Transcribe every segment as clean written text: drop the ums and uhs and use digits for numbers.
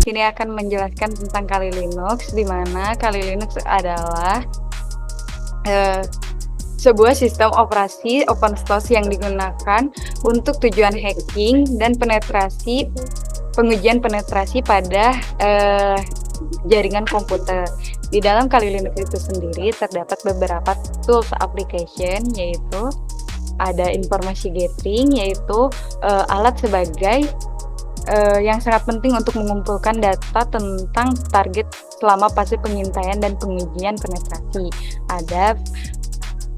di sini akan menjelaskan tentang Kali Linux, di mana Kali Linux adalah sebuah sistem operasi open source yang digunakan untuk tujuan hacking dan pengujian penetrasi pada jaringan komputer. Di dalam Kali Linux itu sendiri terdapat beberapa tools application, yaitu ada informasi gathering, yaitu alat sebagai yang sangat penting untuk mengumpulkan data tentang target selama fase pengintaian dan pengujian penetrasi. Ada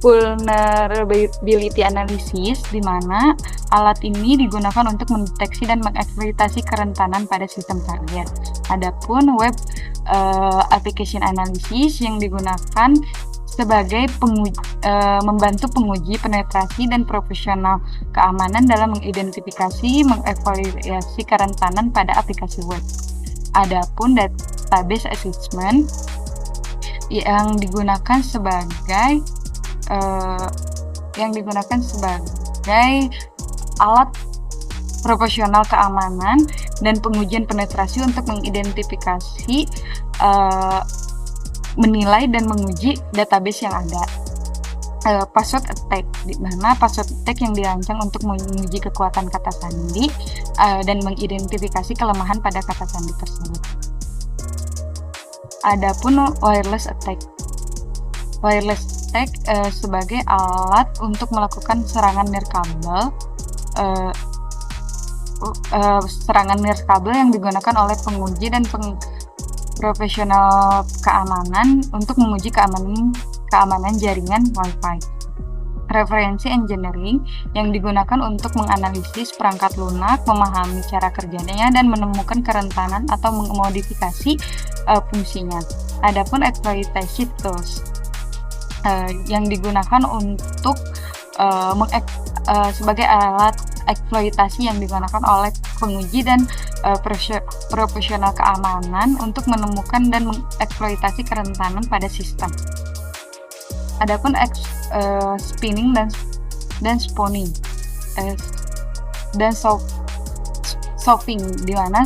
vulnerability analysis, di mana alat ini digunakan untuk mendeteksi dan mengeksploitasi kerentanan pada sistem target. Adapun web application analysis yang digunakan sebagai membantu penguji penetrasi dan profesional keamanan dalam mengidentifikasi, mengevaluasi kerentanan pada aplikasi web. Adapun database assessment yang digunakan sebagai alat profesional keamanan dan pengujian penetrasi untuk mengidentifikasi, menilai dan menguji database yang ada. Password attack, di mana password attack yang dirancang untuk menguji kekuatan kata sandi dan mengidentifikasi kelemahan pada kata sandi tersebut. Adapun wireless attack. Wireless attack sebagai alat untuk melakukan serangan nirkabel yang digunakan oleh penguji dan profesional keamanan untuk menguji keamanan jaringan Wi-Fi. Referensi engineering yang digunakan untuk menganalisis perangkat lunak, memahami cara kerjanya, dan menemukan kerentanan atau memodifikasi fungsinya. Adapun exploitation tools yang digunakan untuk sebagai alat eksploitasi yang digunakan oleh penguji dan profesional keamanan untuk menemukan dan mengeksploitasi kerentanan pada sistem. Adapun spinning dan spawning dan solving, di mana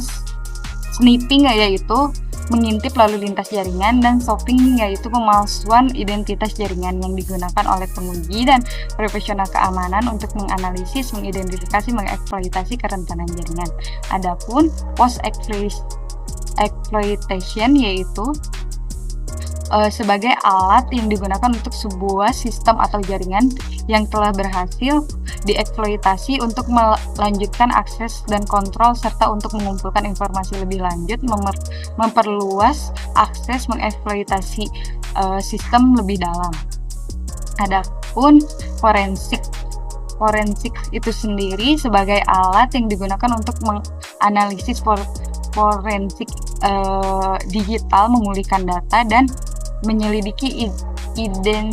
sniffing yaitu mengintip lalu lintas jaringan, dan solving yaitu pemalsuan identitas jaringan yang digunakan oleh penguji dan profesional keamanan untuk menganalisis, mengidentifikasi, mengeksploitasi kerentanan jaringan. Adapun post exploitation yaitu sebagai alat yang digunakan untuk sebuah sistem atau jaringan yang telah berhasil dieksploitasi untuk melanjutkan akses dan kontrol, serta untuk mengumpulkan informasi lebih lanjut, memperluas akses, mengeksploitasi sistem lebih dalam. Adapun forensik itu sendiri sebagai alat yang digunakan untuk menganalisis forensik digital, memulihkan data, dan menyelidiki insiden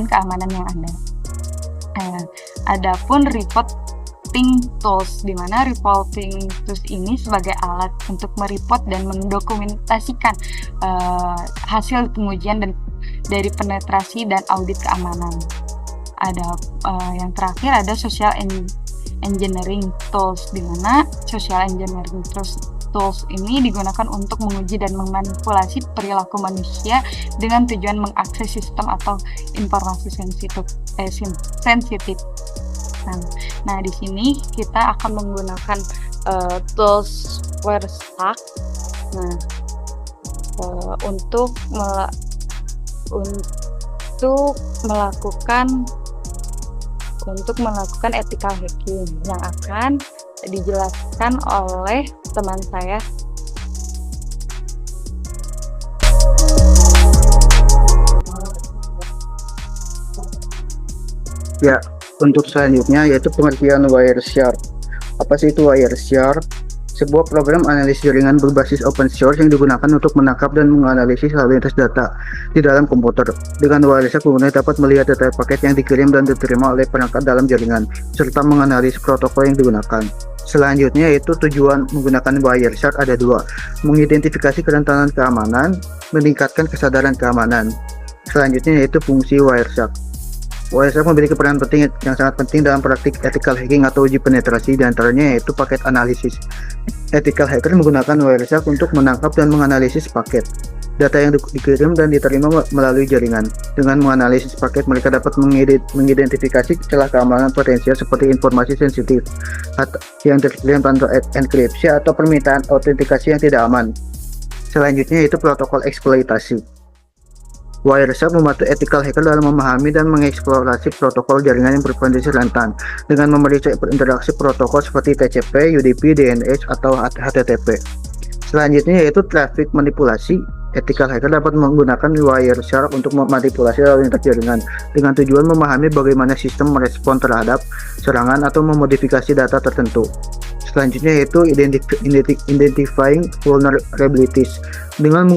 keamanan yang ada. Adapun reporting tools, di mana reporting tools ini sebagai alat untuk mereport dan mendokumentasikan hasil pengujian dan dari penetrasi dan audit keamanan. Ada yang terakhir ada social engineering tools, di mana social engineering tools ini digunakan untuk menguji dan memanipulasi perilaku manusia dengan tujuan mengakses sistem atau informasi sensitif. Nah, di sini kita akan menggunakan tools Wireshark. Untuk melakukan ethical hacking yang akan dijelaskan oleh teman saya. Ya, untuk selanjutnya yaitu pengertian Wireshark. Apa sih itu Wireshark? Sebuah program analisis jaringan berbasis open source yang digunakan untuk menangkap dan menganalisis lalu lintas data di dalam komputer. Dengan Wireshark, pengguna dapat melihat data paket yang dikirim dan diterima oleh perangkat dalam jaringan, serta menganalisis protokol yang digunakan. Selanjutnya yaitu tujuan menggunakan Wireshark ada dua: mengidentifikasi kerentanan keamanan, meningkatkan kesadaran keamanan. Selanjutnya yaitu fungsi Wireshark. Wireshark memiliki peran penting yang sangat penting dalam praktik ethical hacking atau uji penetrasi, diantaranya yaitu paket analisis. Ethical hacker menggunakan Wireshark untuk menangkap dan menganalisis paket. Data yang dikirim dan diterima melalui jaringan. Dengan menganalisis paket, mereka dapat mengidentifikasi celah keamanan potensial seperti informasi sensitif yang terkirim tanpa enkripsi atau permintaan autentikasi yang tidak aman. Selanjutnya yaitu protokol eksploitasi. Wireshark membantu ethical hacker dalam memahami dan mengeksplorasi protokol jaringan yang berpotensi rentan dengan memeriksa interaksi protokol seperti TCP, UDP, DNS, atau HTTP. Selanjutnya yaitu traffic manipulasi. Ethical hacker dapat menggunakan Wireshark untuk memanipulasi lalu lintas jaringan dengan tujuan memahami bagaimana sistem merespon terhadap serangan atau memodifikasi data tertentu. Selanjutnya yaitu identifying vulnerabilities. Dengan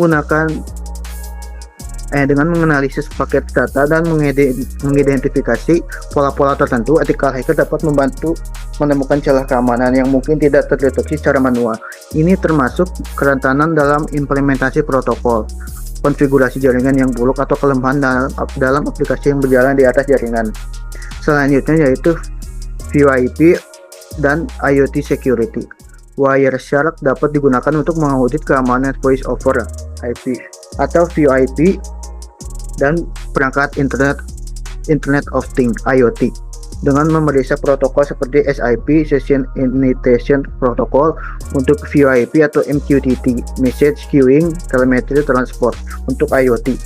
menganalisis paket data dan mengidentifikasi pola-pola tertentu, ethical hacker dapat membantu menemukan celah keamanan yang mungkin tidak terdeteksi secara manual. Ini termasuk kerentanan dalam implementasi protokol, konfigurasi jaringan yang buruk, atau kelemahan dalam aplikasi yang berjalan di atas jaringan. Selanjutnya yaitu VoIP dan IoT security. Wireshark dapat digunakan untuk mengaudit keamanan Voice over IP atau VoIP dan perangkat Internet of Things (IoT) dengan memeriksa protokol seperti SIP (Session Initiation Protocol) untuk VoIP atau MQTT (Message Queuing Telemetry Transport) untuk IoT.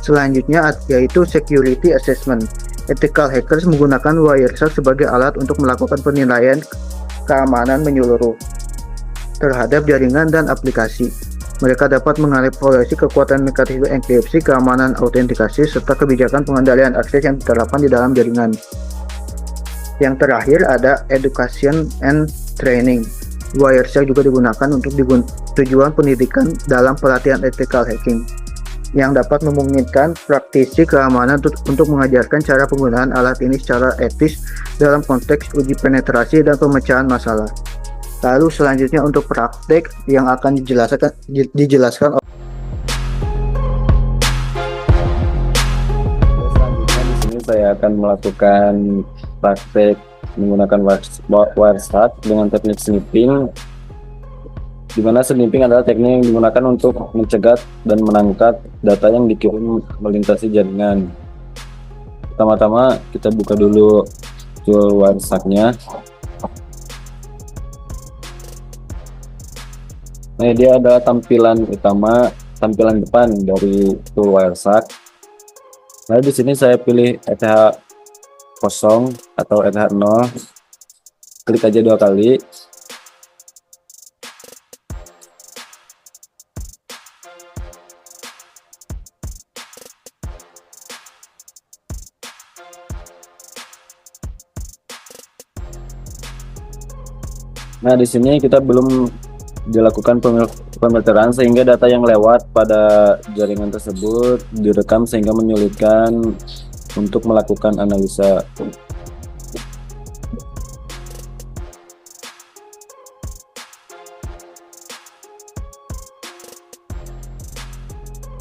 Selanjutnya yaitu Security Assessment. Ethical hackers menggunakan Wireshark sebagai alat untuk melakukan penilaian keamanan menyeluruh terhadap jaringan dan aplikasi. Mereka dapat mengevaluasi kekuatan mekanisme enkripsi, keamanan autentikasi, serta kebijakan pengendalian akses yang diterapkan di dalam jaringan. Yang terakhir ada Education and Training. Wireshark juga digunakan untuk tujuan pendidikan dalam pelatihan ethical hacking, yang dapat memungkinkan praktisi keamanan untuk mengajarkan cara penggunaan alat ini secara etis dalam konteks uji penetrasi dan pemecahan masalah. Lalu selanjutnya untuk praktek yang akan dijelaskan. Selanjutnya di sini saya akan melakukan praktek menggunakan Wireshark dengan teknik sniffing, di mana sniffing adalah teknik yang digunakan untuk mencegat dan menangkap data yang dikirim melintasi jaringan. Pertama-tama kita buka dulu tool Wireshark-nya. Nah, dia adalah tampilan utama, tampilan depan dari tool Wireshark. Nah, di sini saya pilih ETH 0 atau ETH 0. Klik aja 2 kali. Nah, di sini kita belum dilakukan pemilteran sehingga data yang lewat pada jaringan tersebut direkam sehingga menyulitkan untuk melakukan analisa.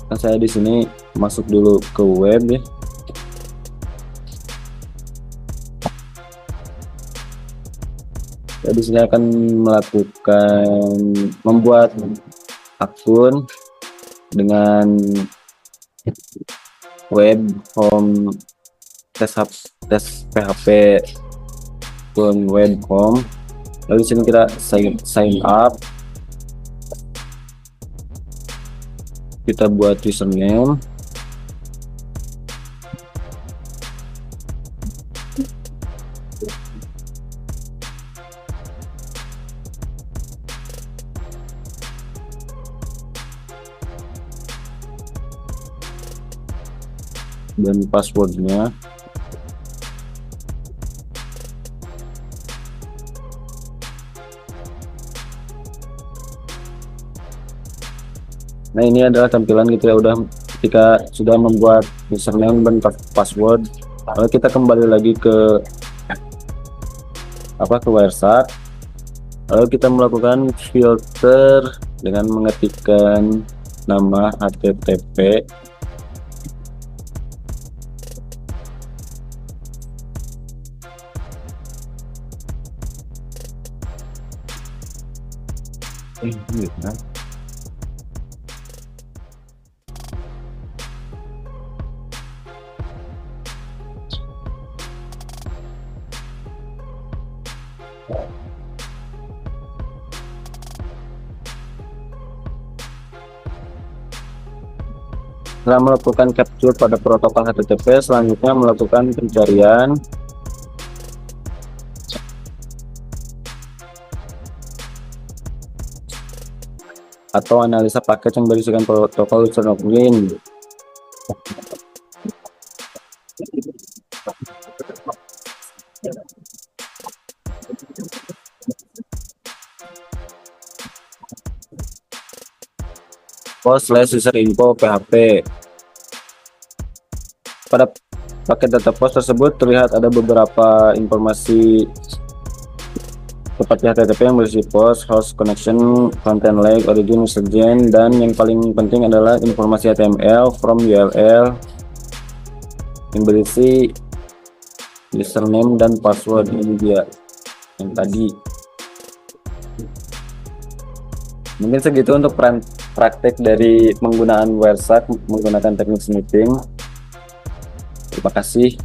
Nah, saya di sini masuk dulu ke web ya. Saya di sini akan membuat akun dengan web home tes PHP akun web home. Lalu di sini kita sign up. Kita buat username. Dan passwordnya. Nah, ini adalah tampilan gitu ya, udah ketika sudah membuat username dan password. Lalu kita kembali lagi ke Wireshark. Lalu kita melakukan filter dengan mengetikkan nama HTTP. Setelah melakukan capture pada protokol HTTP, selanjutnya melakukan pencarian atau analisa paket yang berisikan protokol user login. post/user-info PHP. Pada paket data post tersebut terlihat ada beberapa informasi seperti HTTP yang berisi post, host, connection, content leg, origin, usergen, dan yang paling penting adalah informasi HTML, from URL yang berisi username dan password. Ini dia yang tadi. Mungkin segitu untuk praktek dari penggunaan Wireshark menggunakan teknik sniffing. Terima kasih.